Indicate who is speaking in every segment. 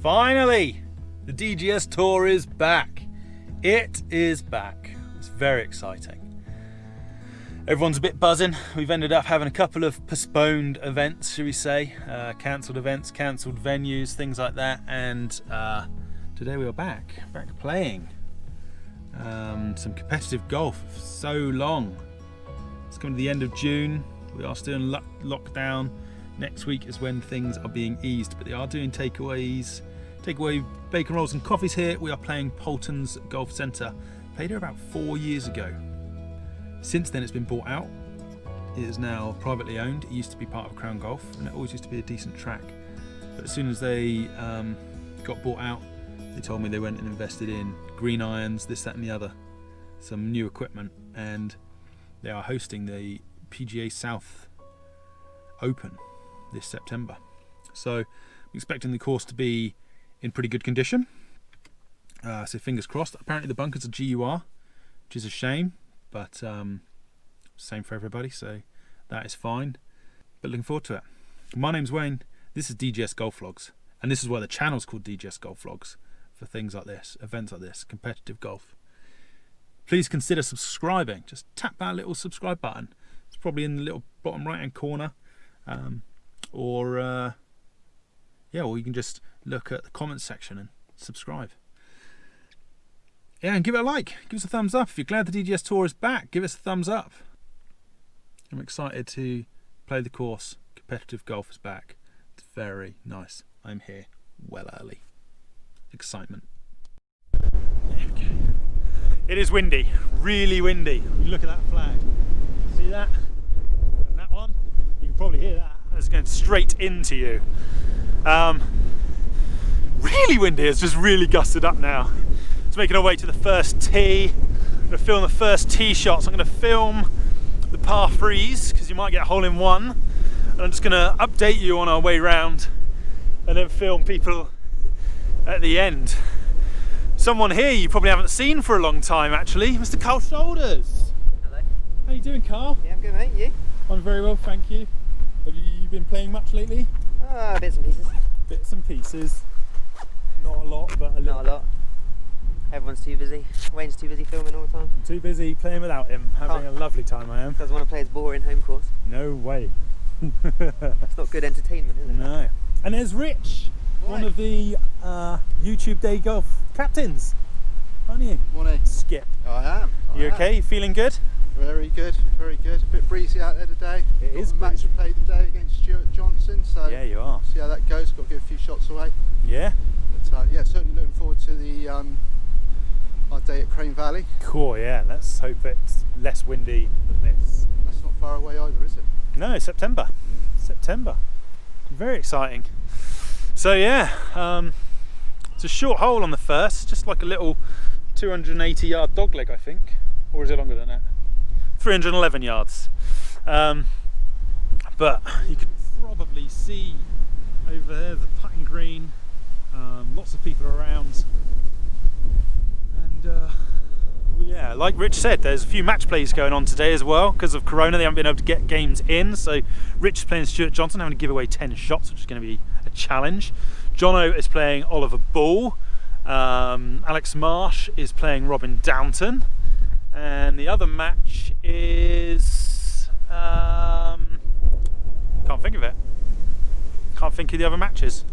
Speaker 1: Finally, the DGS Tour is back. It is back. It's very exciting. Everyone's a bit buzzing. We've ended up having a couple of postponed events, should we say, cancelled events, cancelled venues, things like that, and today we are back playing some competitive golf. So long. It's coming to the end of June. We are still in lockdown. Next week is when things are being eased, but they are doing takeaways. Takeaway bacon rolls and coffees here. We are playing Paultons Golf Centre. Played here about 4 years ago. Since then it's been bought out. It is now privately owned. It used to be part of Crown Golf and it always used to be a decent track. But as soon as they got bought out, they told me they went and invested in green irons, this, that and the other, some new equipment, and they are hosting the PGA South Open this September. So I'm expecting the course to be in pretty good condition. So fingers crossed. Apparently the bunkers are GUR, which is a shame, but same for everybody, so that is fine. But looking forward to it. My name's Wayne. This is DGS Golf Vlogs, and this is why the channel's called DGS Golf Vlogs, for things like this, events like this, competitive golf. Please consider subscribing. Just tap that little subscribe button. It's probably in the little bottom right hand corner, or you can just look at the comments section and subscribe. Yeah, and give it a like. Give us a thumbs up. If you're glad the DGS Tour is back, give us a thumbs up. I'm excited to play the course. Competitive golf is back. It's very nice. I'm here well early. Excitement. There we go. It is windy, really windy. Look at that flag. See that? And that one? You can probably hear that. It's going straight into you. Really windy. It's just really gusted up now. It's making our way to the first tee. I'm going to film the first tee shots. I'm going to film the par threes because you might get a hole in one. And I'm just going to update you on our way round and then film people at the end. Someone here you probably haven't seen for a long time actually, Mr. Carl Shoulders.
Speaker 2: Hello.
Speaker 1: How you doing, Carl?
Speaker 2: Yeah, I'm good, mate. You?
Speaker 1: I'm very well, thank you. Have you been playing much lately?
Speaker 2: Bits and pieces.
Speaker 1: Bits and pieces. Not a lot, but a little.
Speaker 2: Not a lot. Everyone's too busy. Wayne's too busy filming all the time.
Speaker 1: Too busy playing without him. Having a lovely time, I am.
Speaker 2: Doesn't want to play his boring home course.
Speaker 1: No way.
Speaker 2: It's not good entertainment, is it?
Speaker 1: No. And there's Rich, one of the YouTube Day Golf captains, aren't you?
Speaker 3: Morning.
Speaker 1: Skip.
Speaker 3: I am.
Speaker 1: You okay? You feeling good?
Speaker 3: Very good, very good. A bit breezy out there today.
Speaker 1: It is
Speaker 3: got the match to play today against Stuart Johnson, so
Speaker 1: yeah, you are.
Speaker 3: See how that goes. Got to get a few shots away.
Speaker 1: Yeah.
Speaker 3: But yeah, certainly looking forward to the our day at Crane Valley.
Speaker 1: Cool. Yeah. Let's hope it's less windy than this.
Speaker 3: That's not far away either, is it?
Speaker 1: No, September. September. Very exciting. So yeah, it's a short hole on the first, just like a little 280 yard dog leg, I think, or is it longer than that? 311 yards. But you could probably see over there the putting green, lots of people around, and yeah, like Rich said, there's a few match plays going on today as well. Because of Corona, they haven't been able to get games in, so Rich is playing Stuart Johnson, having to give away 10 shots, which is going to be a challenge. Jono is playing Oliver Bull. Alex Marsh is playing Robin Downton. And the other match is... can't think of it. Can't think of the other matches.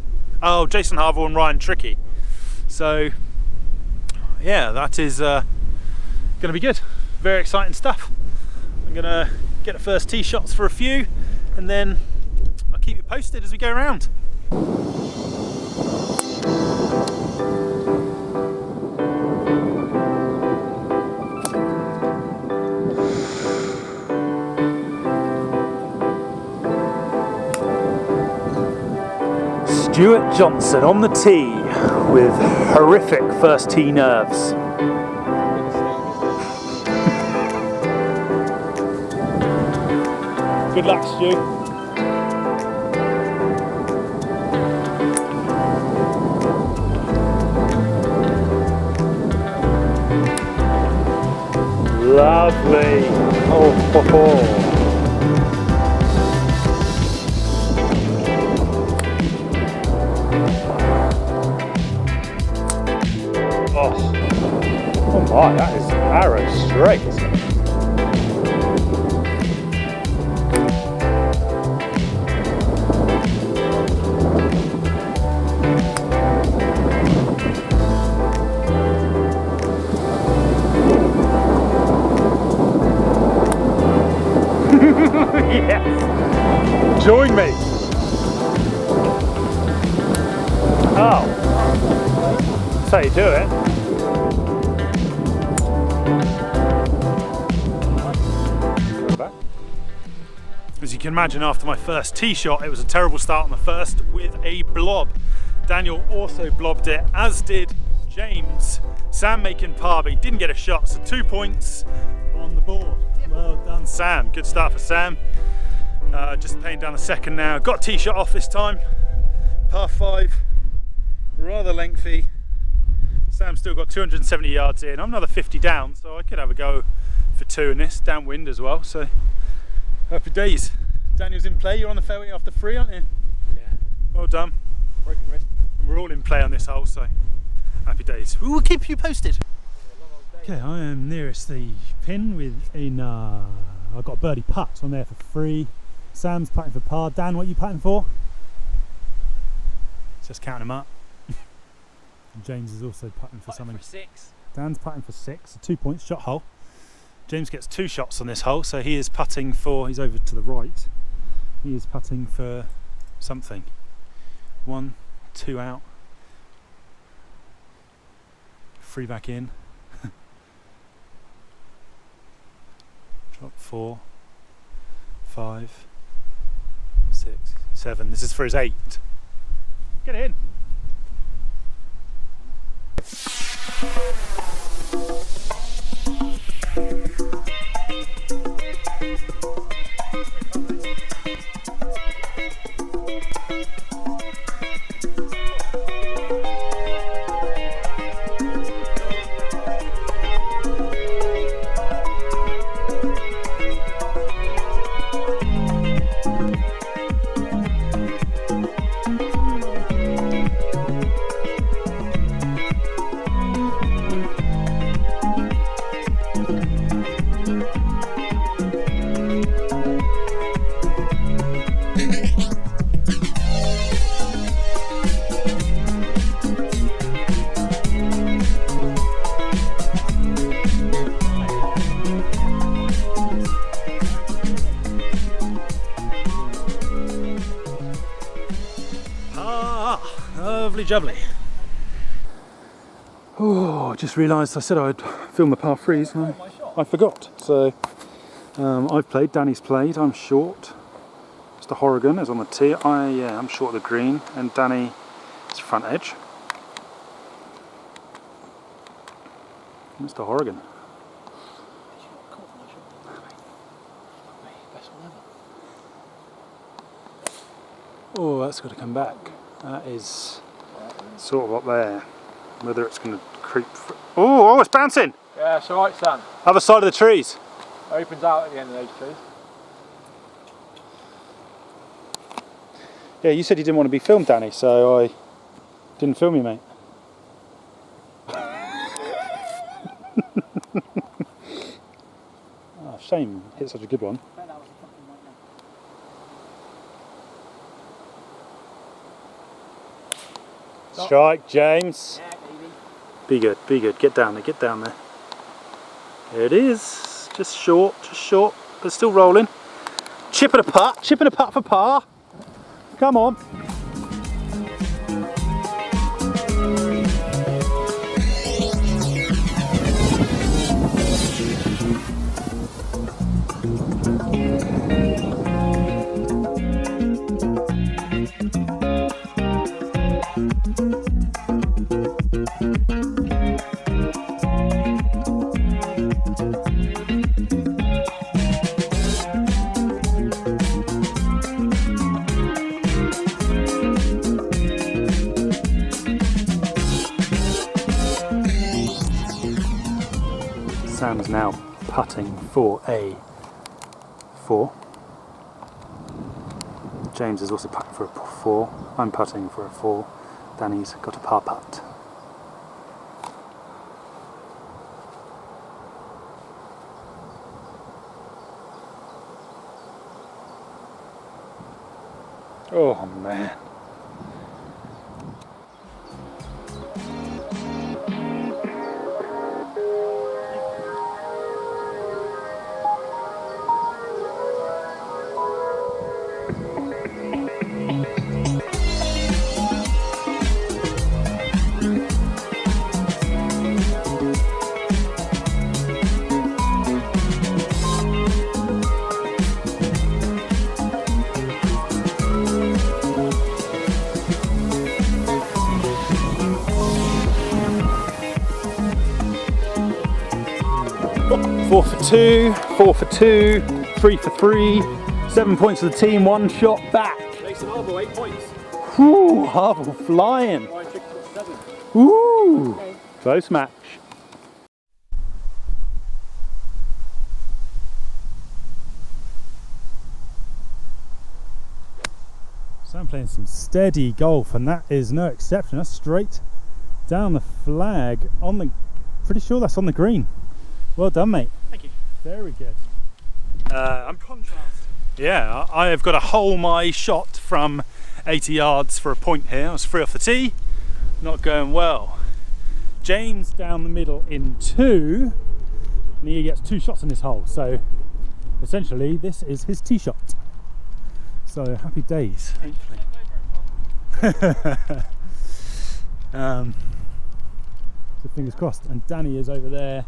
Speaker 1: Oh, Jason Harville and Ryan Trickey. So, yeah, that is going to be good. Very exciting stuff. I'm going to get the first tee shots for a few, and then I'll keep you posted as we go around. Stuart Johnson on the tee with horrific first tee nerves. Good luck, Stu. Lovely. Oh, ho, ho. Yes! Join me! Oh! That's how you do it. As you can imagine, after my first tee shot, it was a terrible start on the first with a blob. Daniel also blobbed it, as did James. Sam making par, but he didn't get a shot, so 2 points on the board. Well done, Sam. Good start for Sam. Just playing down the second now. Got tee shot off this time. Par 5, rather lengthy. Sam's still got 270 yards in. I'm another 50 down, so I could have a go for 2 in this, downwind as well. So happy days. Daniel's in play. You're on the fairway after 3, aren't you?
Speaker 2: Yeah.
Speaker 1: Well done.
Speaker 2: Broken wrist.
Speaker 1: And we're all in play on this hole, so happy days. We will keep you posted. Okay, I am nearest the pin with I've got a birdie putt on there for 3. Sam's putting for par. Dan, what are you putting for? Just counting them up. And James is also putting for something.
Speaker 2: For 6.
Speaker 1: Dan's putting for 6, a 2 point shot hole. James gets 2 shots on this hole, so he is putting for, he's over to the right. He is putting for something. 1, 2 out. 3 back in. Drop 4, 5, 6, 7. This is for his 8. Get it in. Lovely jubbly. Oh, I just realised I said I'd film the par 3s and I forgot. So I've played, Danny's played, I'm short. Mr. Horrigan is on the tee. I'm short of the green and Danny is front edge. Mr. Horrigan. Oh, that's got to come back. That is sort of up there. Whether it's going to creep. Oh, it's bouncing!
Speaker 4: Yeah, it's alright, Stan.
Speaker 1: Other side of the trees.
Speaker 4: It opens out at the end of those trees.
Speaker 1: Yeah, you said you didn't want to be filmed, Danny, so I didn't film you, mate. Oh, shame, hit such a good one. Strike, James.
Speaker 2: Yeah, baby.
Speaker 1: Be good, be good. Get down there, get down there. There it is. Just short, but still rolling. Chipping a putt for par. Come on. Sam's now putting for a 4. James is also putting for a 4. I'm putting for a 4. Danny's got a par putt. Oh man. 4 for 2, 4 for 2, 3 for 3, 7 points for the team, 1 shot back.
Speaker 4: Mason Harbour, 8 points.
Speaker 1: Woo, Harville flying. Woo, close match. So I'm playing some steady golf, and that is no exception. That's straight down the flag on the, pretty sure that's on the green. Well done, mate.
Speaker 4: Thank you.
Speaker 1: Very good. I'm contrast. Yeah, I have got to hole my shot from 80 yards for a point here. I was 3 off the tee, not going well. James down the middle in 2, and he gets 2 shots in this hole. So essentially, this is his tee shot. So happy days, hopefully. So fingers crossed. And Danny is over there,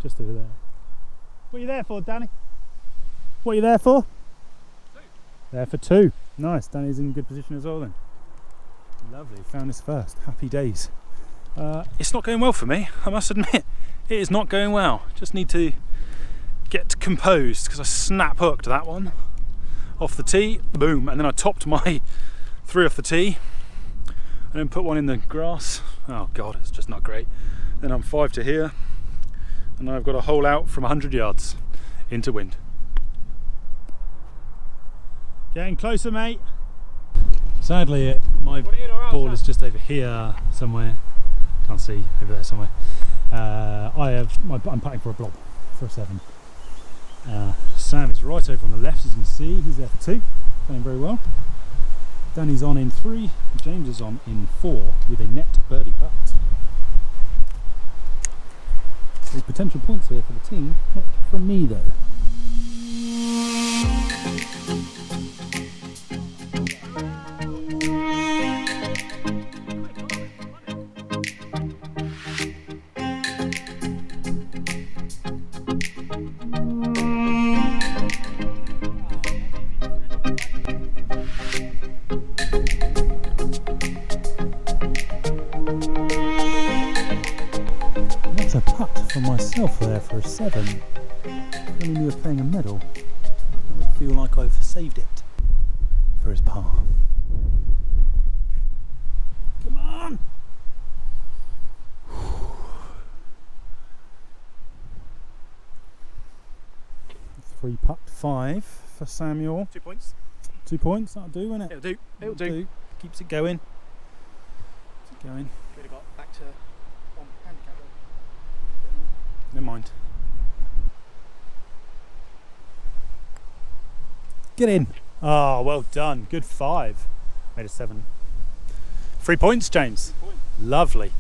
Speaker 1: just over there. What are you there for, Danny? What are you there for?
Speaker 4: 2.
Speaker 1: There for 2. Nice. Danny's in good position as well then. Lovely. Found this first. Happy days. It's not going well for me, I must admit. It is not going well. Just need to get composed because I snap hooked that one off the tee, boom, and then I topped my 3 off the tee and then put one in the grass. Oh god, it's just not great. Then I'm 5 to here, and I've got a hole out from 100 yards into wind. Getting closer, mate. Sadly, my ball is just over here somewhere. Can't see, over there somewhere. I'm putting for a blob, for a 7. Sam is right over on the left, as you can see. He's there for 2, playing very well. Danny's on in 3, James is on in 4 with a net birdie putt. So potential points here for the team, not from me though. That's a putt for myself there for a 7. If only we were playing a medal, I would feel like I've saved it for his par. Come on! 3 putt, 5 for Samuel.
Speaker 4: 2 points.
Speaker 1: 2 points, that'll do, won't it?
Speaker 4: It'll do. It'll do.
Speaker 1: Keeps it going. Keeps it going.
Speaker 4: Could have got back to on handicap.
Speaker 1: Never mind. Get in. Oh, well done. Good 5. Made a 7. 3 points, James.
Speaker 4: 3 points.
Speaker 1: Lovely.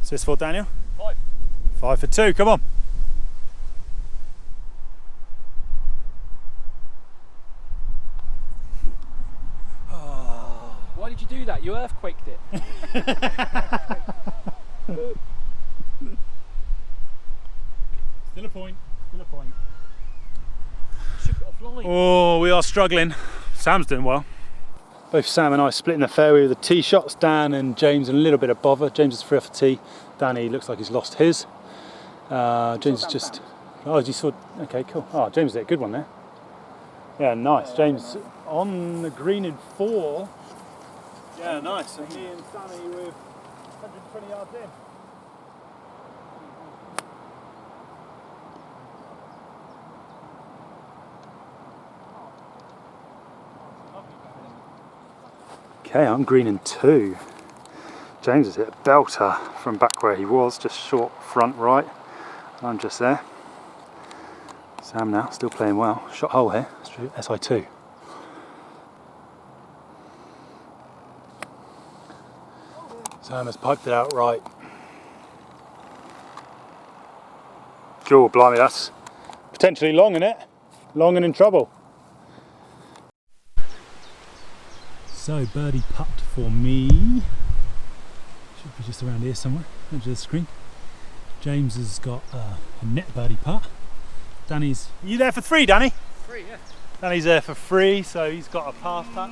Speaker 1: So this for Daniel?
Speaker 4: 5.
Speaker 1: 5 for 2. Come on.
Speaker 4: Why did you do that? You earthquaked it.
Speaker 1: Still a point. Still a point.
Speaker 4: Shook it offline.
Speaker 1: Oh, we are struggling. Sam's doing well. Both Sam and I splitting the fairway with the tee shots. Dan and James in a little bit of bother. James is 3 off the tee. Danny looks like he's lost his. James is just. Oh, you saw. Okay, cool. Oh, James did a good one there. Yeah, nice. James on the green in 4. Yeah, nice. And me and Sammy with 120 yards in. Okay, I'm green in 2. James has hit a belter from back where he was, just short front right. I'm just there. Sam now, still playing well. Shot hole here, SI2. Sam has piped it out right. Oh, blimey, that's potentially long, isn't it? Long and in trouble. So, birdie putt for me. Should be just around here somewhere, edge of the screen. James has got a net birdie putt. Danny's. Are you there for 3, Danny?
Speaker 4: 3, yeah.
Speaker 1: Danny's there for 3, so he's got a par putt.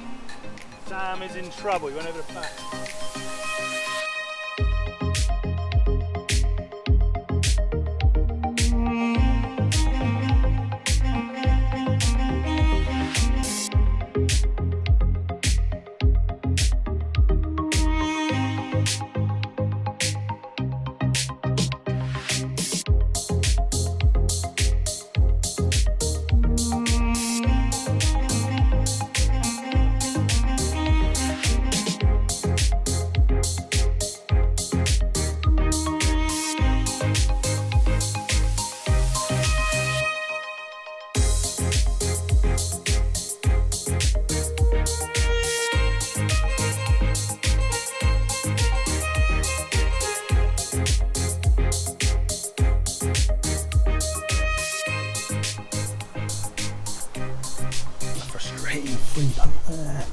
Speaker 1: Sam is in trouble, he went over the back. hitting the free putt there.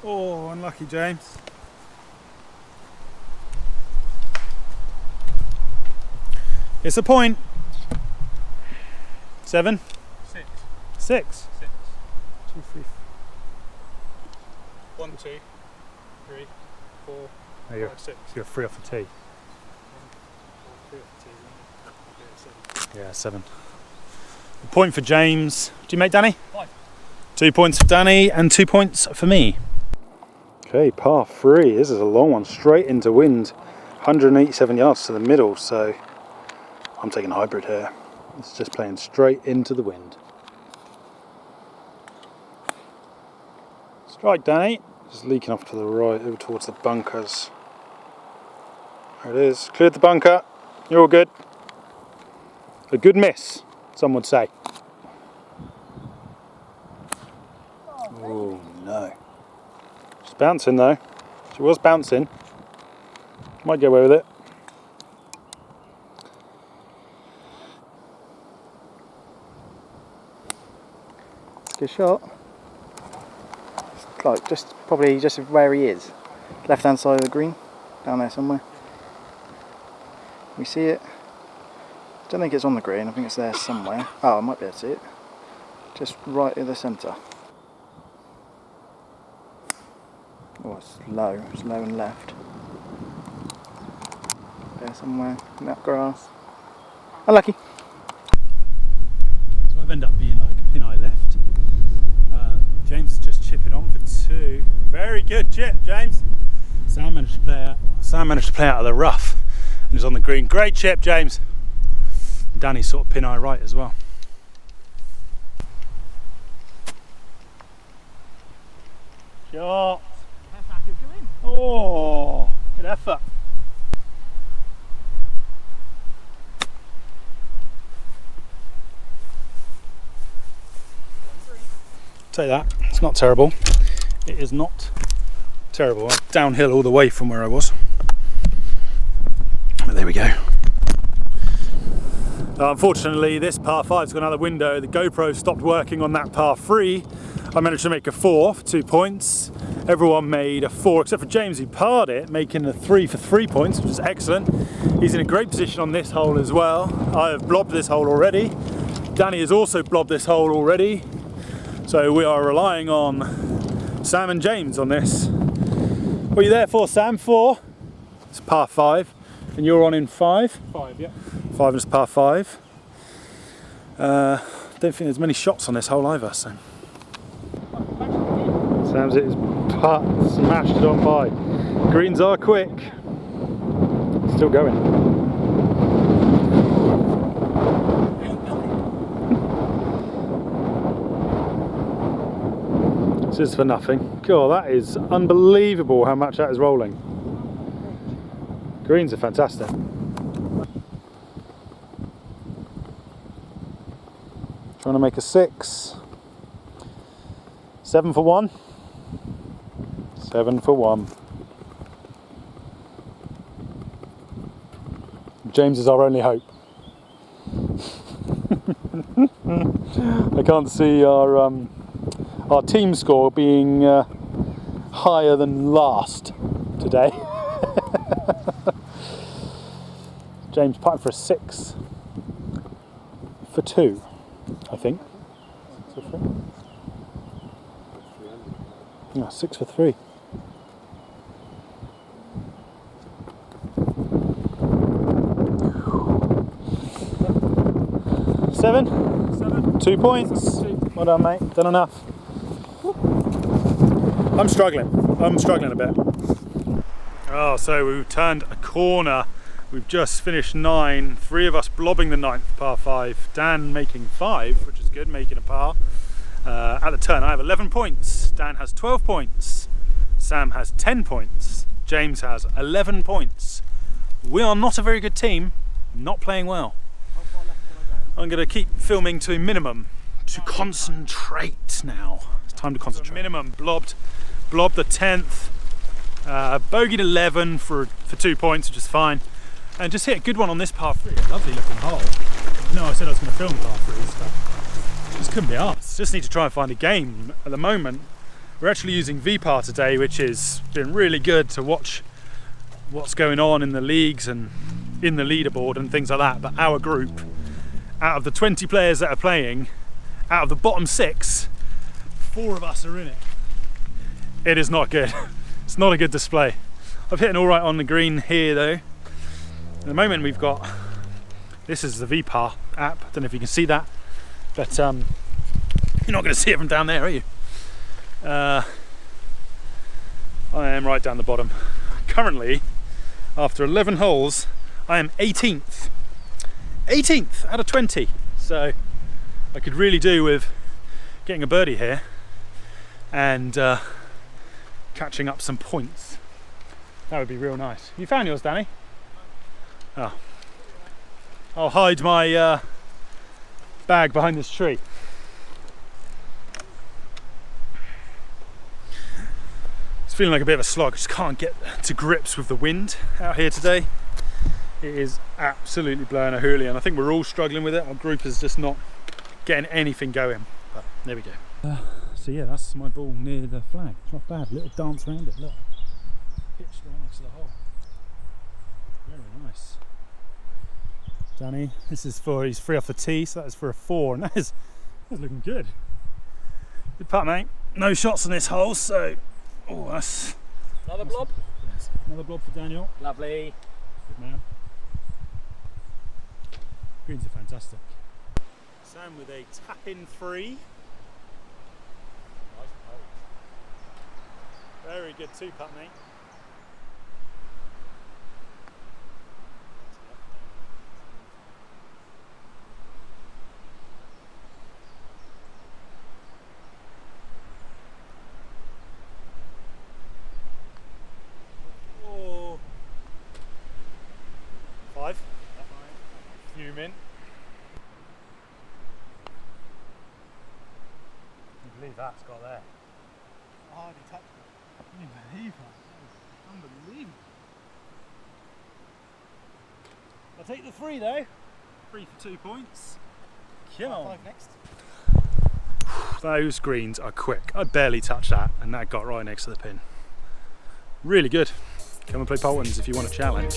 Speaker 1: Oh, unlucky James. It's a point. 7?
Speaker 4: 6.
Speaker 1: 6?
Speaker 4: 6.
Speaker 1: 2, 3.
Speaker 4: 1, 2, 3, 4,
Speaker 1: Oh, you're,
Speaker 4: 5, 6.
Speaker 1: you're 3 off the tee.
Speaker 4: 3 off the tee.
Speaker 1: Yeah, 7. A point for James. Do you make Danny?
Speaker 4: 5.
Speaker 1: 2 points for Danny and 2 points for me. Okay, par 3. This is a long one, straight into wind. 187 yards to the middle, so I'm taking a hybrid here. It's just playing straight into the wind. Strike, Danny. Just leaking off to the right, over towards the bunkers. There it is. Cleared the bunker. You're all good. A good miss, some would say. Oh no. She's bouncing though. She was bouncing. Might get away with it.
Speaker 2: Good shot. It's like probably just where he is. Left hand side of the green. Down there somewhere. We see it. Don't think it's on the green, I think it's there somewhere. Oh, I might be able to see it. Just right in the centre. Oh, it's low and left. There somewhere, in that grass. Unlucky.
Speaker 1: So I've ended up being like pin eye left. James is just chipping on for 2. Very good chip, James. Sam managed to play out of the rough and is on the green. Great chip, James. Danny's sort of pin eye right as well. Shot. Oh, good effort. Say that, it's not terrible. It is not terrible. I'm downhill all the way from where I was. But there we go. Unfortunately, this par 5's gone out the window. The GoPro stopped working on that par 3. I managed to make a 4 for 2 points. Everyone made a 4 except for James, who parred it, making a 3 for 3 points, which is excellent. He's in a great position on this hole as well. I have blobbed this hole already. Danny has also blobbed this hole already. So we are relying on Sam and James on this. What are you there for, Sam? 4? It's par 5. And you're on in 5?
Speaker 4: 5, yeah.
Speaker 1: 5 and it's par 5. Don't think there's many shots on this hole either, so. Sam's hit his putt, smashed it on by. Greens are quick. Still going. This is for nothing. God, that is unbelievable how much that is rolling. Greens are fantastic. Trying to make a 6. 7 for 1. 7 for 1. James is our only hope. I can't see our team score being higher than last today. James putting for a 6 for 2, I think. 6 for 3. Yeah, 6 for 3. Seven? 2 points. Well done, mate. Done enough. I'm struggling a bit. Oh, so we've turned a corner. We've just finished 9. 3 of us blobbing the 9th par 5. Dan making 5, which is good, making a par. At the turn, I have 11 points. Dan has 12 points. Sam has 10 points. James has 11 points. We are not a very good team. Not playing well. I'm going to keep filming to a minimum to concentrate now. It's time to concentrate. Minimum blobbed the 10th, bogeyed 11 for 2 points, which is fine. and just hit a good one on this par 3. A lovely looking hole. No, I said I was going to film par 3s, but just couldn't be arsed. Just need to try and find a game. At the moment, we're actually using VPAR today, which has been really good to watch what's going on in the leagues and in the leaderboard and things like that. But our group, out of the 20 players that are playing, out of the bottom 6, 4 of us are in it. It is not good. It's not a good display. I've hit an all right on the green here though. At the moment we've got, this is the VPAR app, I don't know if you can see that, but you're not going to see it from down there, are you? I am right down the bottom. Currently, after 11 holes, I am 18th. 18th out of 20. So I could really do with getting a birdie here and catching up some points. That would be real nice. You found yours, Danny? Oh. I'll hide my bag behind this tree. It's feeling like a bit of a slog. I just can't get to grips with the wind out here today. It is absolutely blowing a hoolie, and I think we're all struggling with it. Our group is just not getting anything going, but there we go. So yeah, that's my ball near the flag. It's not bad. Little dance around it. Look, pitched right next to the hole. Very nice. Danny, this is for, he's 3 off the tee, so that is for a 4, and that's looking good. Good putt, mate. No shots on this hole, so that's
Speaker 4: Another blob?
Speaker 1: another blob for Daniel.
Speaker 4: Lovely.
Speaker 1: Good man. Greens are fantastic. Sam with a tap-in 3. Nice poke. Very good 2-putt, mate. Oh. 5. Fuming. I believe that's got there.
Speaker 3: Hardly touched it.
Speaker 1: Can you believe that? That is unbelievable. I'll take the 3 though. 3 for 2 points. Come on.
Speaker 3: 5 next.
Speaker 1: Those greens are quick. I barely touched that and that got right next to the pin. Really good. Come and play Paultons if you want a challenge.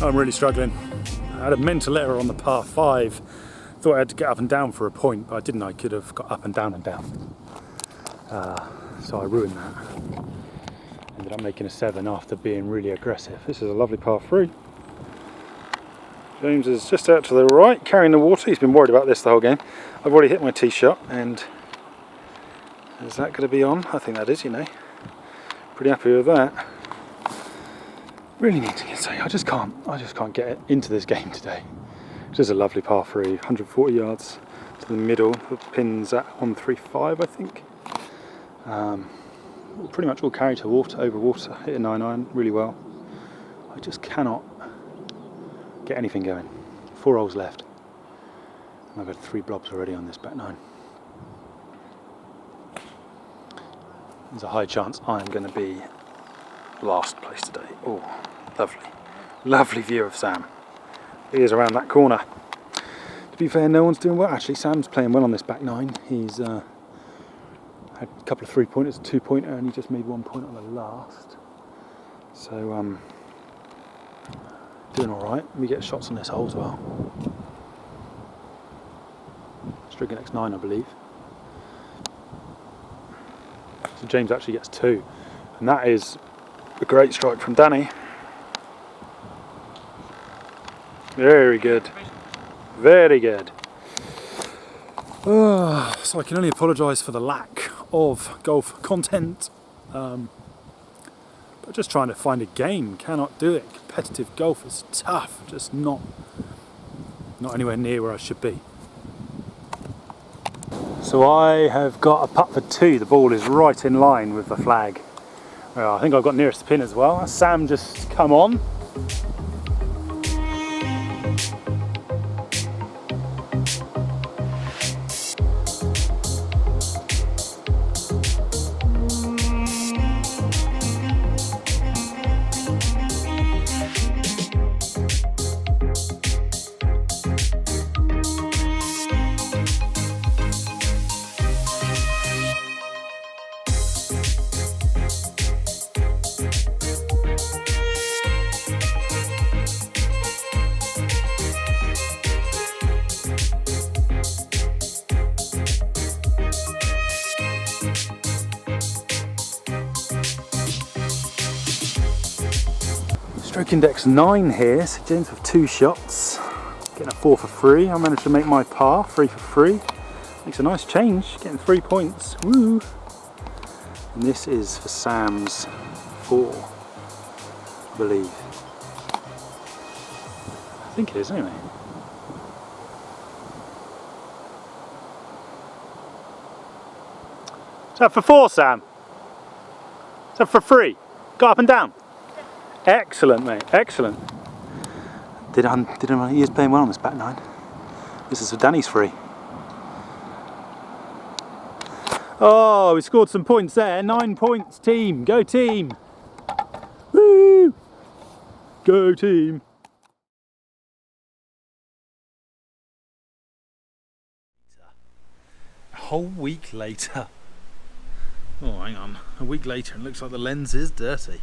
Speaker 1: I'm really struggling. I had a mental error on the par 5. Thought I had to get up and down for a point, but I didn't. I could have got up and down and down. So I ruined that. Ended up making a 7 after being really aggressive. This is a lovely par 3. James is just out to the right, carrying the water. He's been worried about this the whole game. I've already hit my tee shot, and is that going to be on? I think that is, you know. Pretty happy with that. Really need to get something. I just can't get into this game today. It's just a lovely par 3, 140 yards to the middle. The pin's at 135, I think. Pretty much all carried to water, over water. Hit a 9-iron really well. I just cannot get anything going. 4 holes left. I've had 3 blobs already on this back 9. There's a high chance I'm going to be last place today. Oh, lovely. Lovely view of Sam. He is around that corner. To be fair, no one's doing well. Actually, Sam's playing well on this back 9. He's had a couple of 3-pointers, a 2-pointer, and he just made 1 point on the last. So, doing all right. We get shots on this hole as well. Stricken X9, I believe. So James actually gets 2, and that is a great strike from Danny. Very good, very good. So I can only apologise for the lack of golf content, but just trying to find a game, cannot do it. Competitive golf is tough, just not anywhere near where I should be. So I have got a putt for 2. The ball is right in line with the flag. Well, I think I've got nearest the pin as well. Sam just come on. Stroke index 9 here, so James with 2 shots, getting a 4 for free. I managed to make my par, 3 for free. Makes a nice change, getting 3 points, woo! And this is for Sam's 4, I believe. I think it is anyway. Is that for 4, Sam? Is that for free? Go up and down. Excellent, mate, excellent. He is playing well on this back 9. This is for Danny's free. Oh, we scored some points there. 9 points, team. Go team. Woo! Go team. A whole week later. Oh, hang on. A week later, and it looks like the lens is dirty.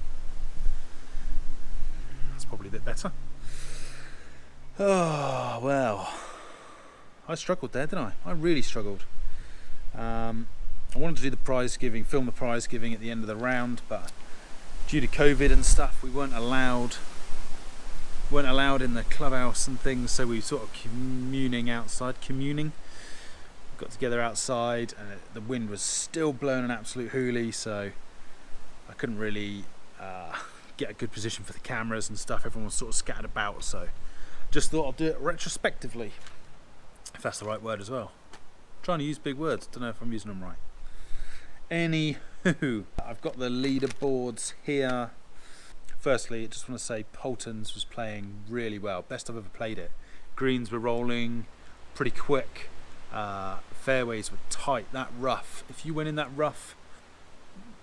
Speaker 1: Probably a bit better. Oh well, I struggled there, didn't I? I really struggled. I wanted to do the prize giving, film the prize giving at the end of the round, but due to COVID and stuff, we weren't allowed in the clubhouse and things, so we were sort of communing. Got together outside, and the wind was still blowing an absolute hoolie, so I couldn't really get a good position for the cameras and stuff. Everyone was sort of scattered about, so just thought I'll do it retrospectively, if that's the right word as well. I'm trying to use big words, don't know if I'm using them right. Anywho, I've got the leaderboards here. Firstly, I just want to say Paultons was playing really well, best I've ever played it. Greens were rolling pretty quick, fairways were tight. That rough, if you went in that rough,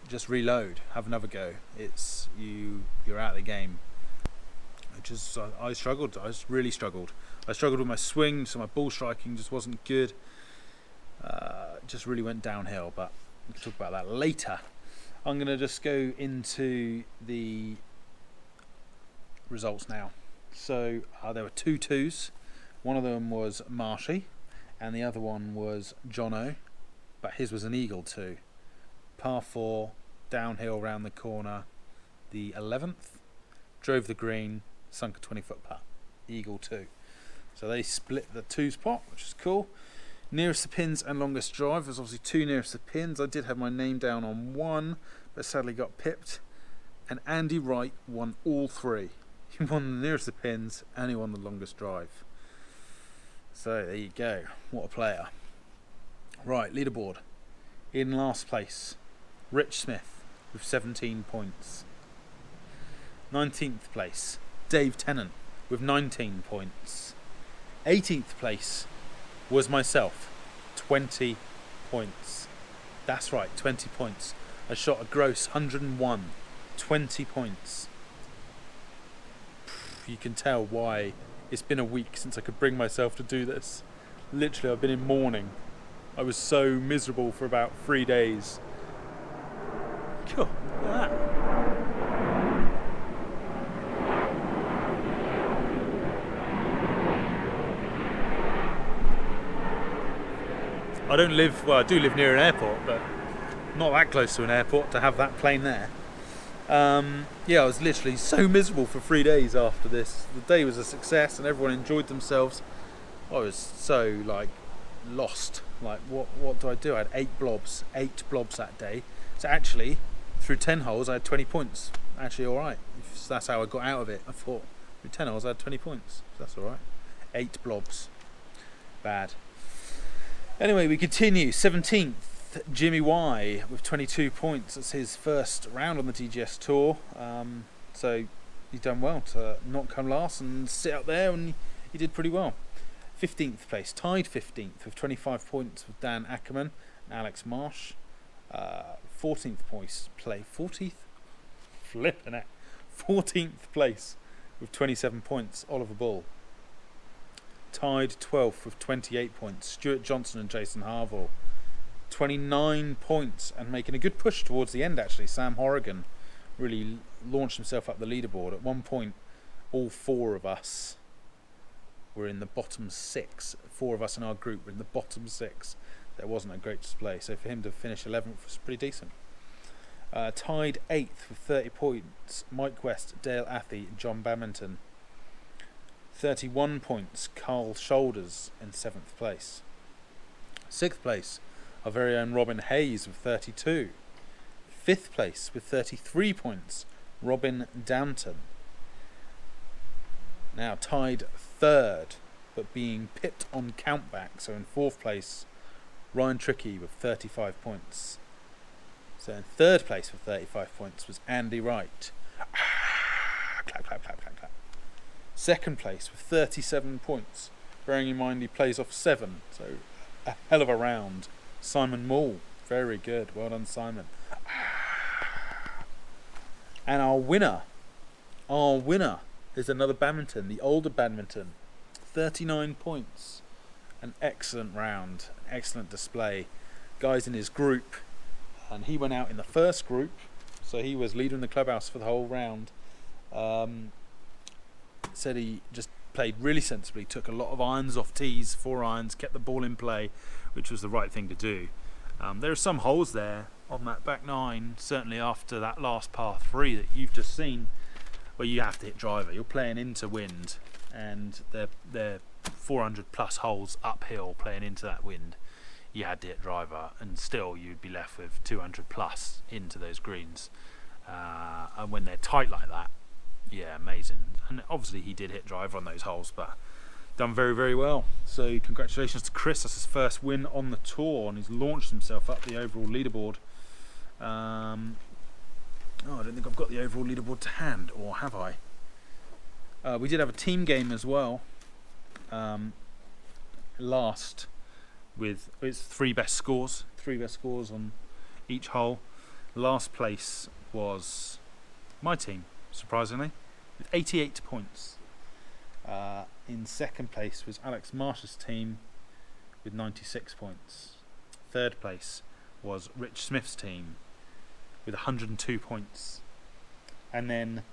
Speaker 1: just reload, have another go. It's you're out of the game. I struggled. I really struggled. I struggled with my swing, so my ball striking just wasn't good. Just really went downhill, but we can talk about that later. I'm going to just go into the results now. So there were 2 2s. One of them was Marshy, and the other one was Jono, but his was an eagle 2. Par 4, downhill round the corner, the 11th, drove the green, sunk a 20-foot putt, eagle 2. So they split the 2 spot, which is cool. Nearest the pins and longest drive was obviously 2 nearest the pins. I did have my name down on 1, but sadly got pipped. And Andy Wright won all 3. He won the nearest the pins and he won the longest drive. So there you go. What a player. Right, leaderboard. In last place, Rich Smith with 17 points. 19th place, Dave Tennant with 19 points. 18th place was myself, 20 points. That's right, 20 points. I shot a gross 101, 20 points. You can tell why it's been a week since I could bring myself to do this. Literally, I've been in mourning. I was so miserable for about 3 days. Cool, look at that. I don't live, well, I do live near an airport, but not that close to an airport to have that plane there. Yeah, I was literally so miserable for 3 days after this. The day was a success and everyone enjoyed themselves. I was so like lost. Like what do I do? I had 8 blobs that day. So actually, through 10 holes, I had 20 points. Actually, all right. If that's how I got out of it. I thought through 10 holes, I had 20 points. So that's all right. 8 blobs. Bad. Anyway, we continue. 17th, Jimmy Y with 22 points. That's his first round on the DGS Tour. So he's done well to not come last and sit up there, and he did pretty well. 15th place, tied 15th with 25 points with Dan Ackerman and Alex Marsh. 14th place, 14th place with 27 points, Oliver Bull. Tied 12th with 28 points, Stuart Johnson and Jason Harville. 29 points and making a good push towards the end actually. Sam Horrigan really launched himself up the leaderboard. At one point, all 4 of us were in the bottom 6. 4 of us in our group were in the bottom 6. That wasn't a great display, so for him to finish 11th was pretty decent. Tied 8th with 30 points, Mike West, Dale Athy and John Bamington. 31 points, Carl Shoulders in 7th place. 6th place, our very own Robin Hayes with 32. 5th place with 33 points, Robin Downton. Now tied 3rd, but being pipped on countback, so in 4th place, Ryan Trickey with 35 points. So in 3rd place with 35 points was Andy Wright. Clap, clap, clap, clap, clap. 2nd place with 37 points, bearing in mind he plays off 7, so a hell of a round. Simon Mull, very good, well done Simon. And our winner is another badminton, the older badminton, 39 points. An excellent round, excellent display. Guys in his group, and he went out in the first group, so he was leader in the clubhouse for the whole round. Said he just played really sensibly, took a lot of irons off tees, 4 irons, kept the ball in play, which was the right thing to do. There are some holes there on that back 9, certainly after that last par 3 that you've just seen, where you have to hit driver. You're playing into wind, and they're 400 plus holes uphill playing into that wind. You had to hit driver, and still you'd be left with 200 plus into those greens. And when they're tight like that, yeah, amazing. And obviously he did hit driver on those holes, but done very, very well. So congratulations to Chris. That's his first win on the tour, and he's launched himself up the overall leaderboard. I don't think I've got the overall leaderboard to hand, or have I? We did have a team game as well. Last with its 3 best scores on each hole. Last place was my team, surprisingly, with 88 points. In 2nd place was Alex Marsh's team with 96 points. 3rd place was Rich Smith's team with 102 points. And then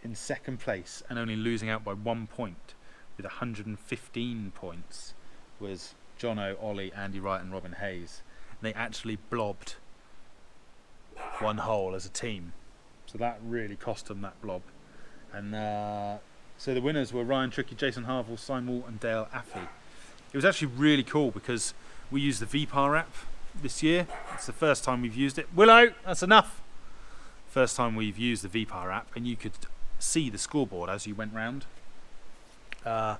Speaker 1: in 2nd place, and only losing out by 1 point with 115 points, was Jono, Ollie, Andy Wright and Robin Hayes. And they actually blobbed 1 hole as a team, so that really cost them that blob. And so the winners were Ryan Trickey, Jason Harville, Simon and Dale Affey. It was actually really cool because we used the VPAR app this year. It's the first time we've used it. Willow, that's enough. First time we've used the VPAR app, and you could see the scoreboard as you went round. So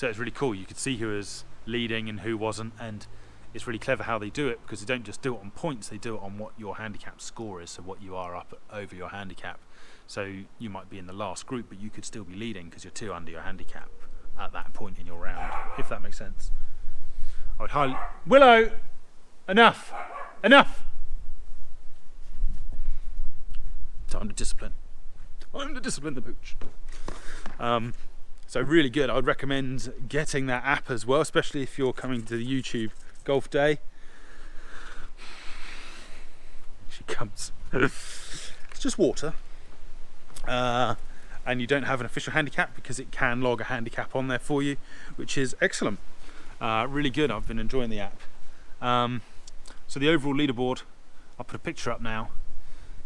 Speaker 1: it's really cool. You could see who was leading and who wasn't, and it's really clever how they do it, because they don't just do it on points, they do it on what your handicap score is, so what you are up over your handicap. So you might be in the last group, but you could still be leading because you're 2 under your handicap at that point in your round, if that makes sense. I would highly... Willow! Enough! Enough! Time to discipline. Time to discipline the pooch. So really good. I would recommend getting that app as well, especially if you're coming to the YouTube Golf Day. She comes. It's just water. And you don't have an official handicap because it can log a handicap on there for you, which is excellent. Really good. I've been enjoying the app. So the overall leaderboard, I'll put a picture up now.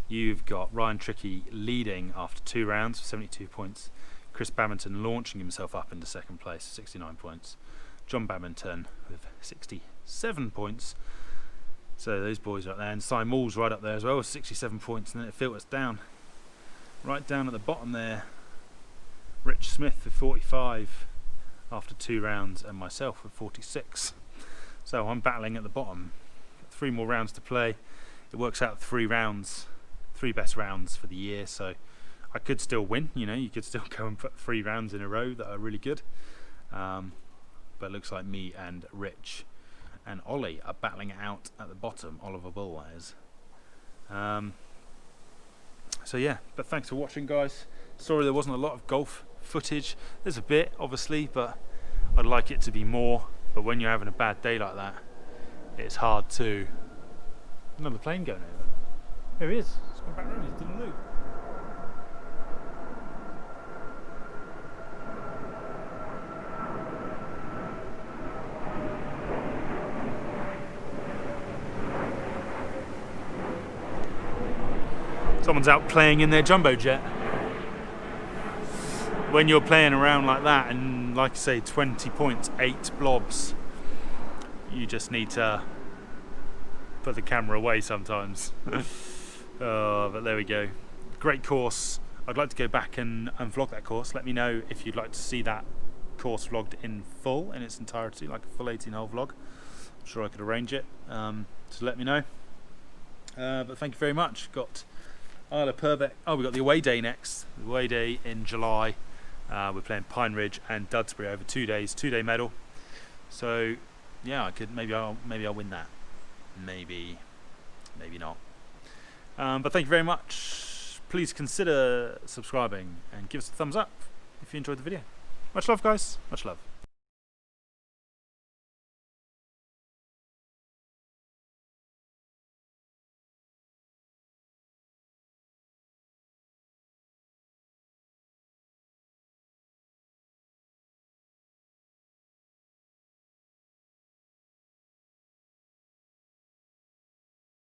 Speaker 1: You've got Ryan Trickey leading after 2 rounds with 72 points. Chris Babington launching himself up into second place, 69 points. John Babington with 67 points. So those boys are up there, and Simon Moll's right up there as well with 67 points, and then it filters down. Right down at the bottom there, Rich Smith with 45 after 2 rounds, and myself with 46. So I'm battling at the bottom. 3 more rounds to play. It works out 3 rounds, 3 best rounds for the year, so I could still win, you know, you could still go and put 3 rounds in a row that are really good. But it looks like me and Rich and Ollie are battling it out at the bottom. Oliver Bull is. So yeah, but thanks for watching, guys. Sorry there wasn't a lot of golf footage. There's a bit, obviously, but I'd like it to be more. But when you're having a bad day like that, it's hard to... Another plane going over. There he is. He's going back round. He's doing a loop. Someone's out playing in their jumbo jet. When you're playing around like that, and like I say, 20 points, 8 blobs, you just need to put the camera away sometimes. But there we go. Great course. I'd like to go back and vlog that course. Let me know if you'd like to see that course vlogged in full, in its entirety, like a full 18-hole vlog. I'm sure I could arrange it. So let me know. But thank you very much. Got Isle of Purbeck. Oh, we've got the away day next. The away day in July. We're playing Pine Ridge and Dudsbury over 2 days, 2-day medal. So yeah, I could maybe I'll win that. Maybe not. But thank you very much. Please consider subscribing and give us a thumbs up if you enjoyed the video. Much love, guys. Much love.